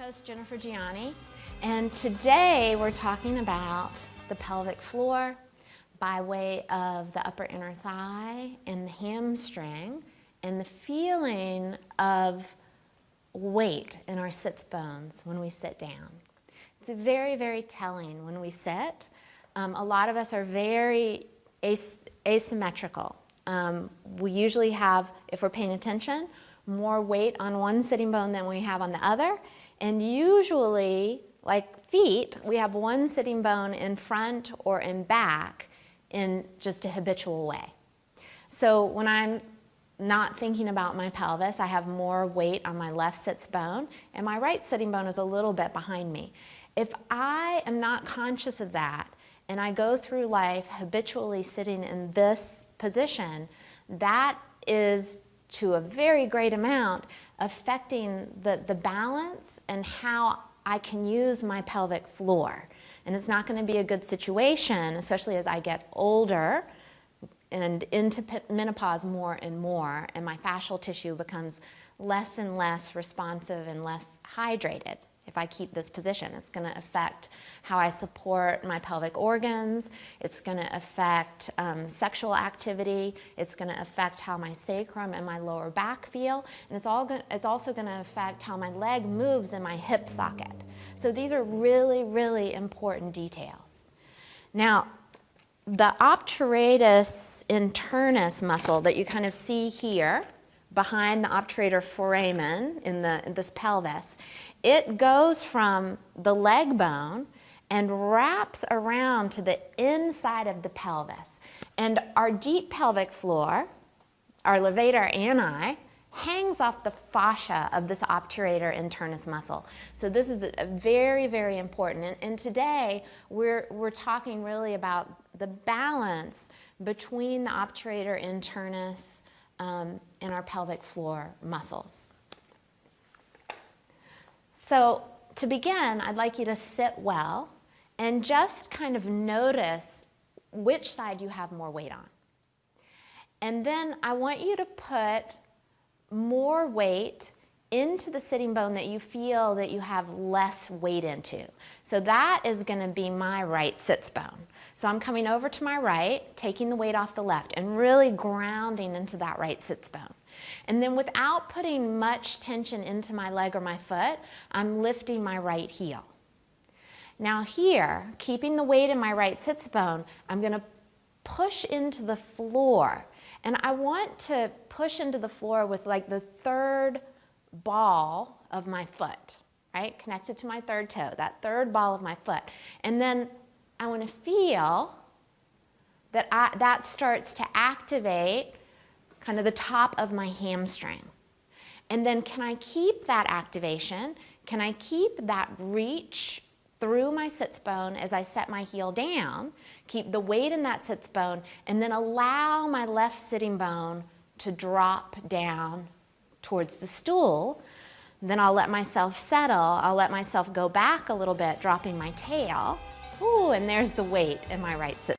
host, Jennifer Gianni, and today we're talking about the pelvic floor by way of the upper inner thigh and the hamstring and the feeling of weight in our sits bones when we sit down. It's very, very telling when we sit. A lot of us are very asymmetrical. We usually have, if we're paying attention, more weight on one sitting bone than we have on the other. And usually, like feet, we have one sitting bone in front or in back in just a habitual way. So when I'm not thinking about my pelvis, I have more weight on my left sits bone, and my right sitting bone is a little bit behind me. If I am not conscious of that, and I go through life habitually sitting in this position, that is, to a very great amount, affecting the balance and how I can use my pelvic floor. And it's not going to be a good situation, especially as I get older and into menopause more and more, and my fascial tissue becomes less and less responsive and less hydrated. If I keep this position, it's going to affect how I support my pelvic organs. It's going to affect sexual activity. It's going to affect how my sacrum and my lower back feel. And it's also going to affect how my leg moves in my hip socket. So these are really, really important details. Now, the obturatus internus muscle that you kind of see here behind the obturator foramen in this pelvis, it goes from the leg bone and wraps around to the inside of the pelvis. And our deep pelvic floor, our levator ani, hangs off the fascia of this obturator internus muscle. So this is a very, very important. And today, we're talking really about the balance between the obturator internus and our pelvic floor muscles. So to begin, I'd like you to sit well and just kind of notice which side you have more weight on. And then I want you to put more weight into the sitting bone that you feel that you have less weight into. So that is going to be my right sits bone. So I'm coming over to my right, taking the weight off the left, and really grounding into that right sits bone. And then without putting much tension into my leg or my foot, I'm lifting my right heel. Now here, keeping the weight in my right sits bone, I'm going to push into the floor. And I want to push into the floor with like the third ball of my foot, right? Connected to my third toe, that third ball of my foot. And then I want to feel that that starts to activate kind of the top of my hamstring. And then can I keep that activation? Can I keep that reach through my sits bone as I set my heel down, keep the weight in that sits bone, and then allow my left sitting bone to drop down towards the stool. Then I'll let myself settle. I'll let myself go back a little bit, dropping my tail. Ooh, and there's the weight in my right sits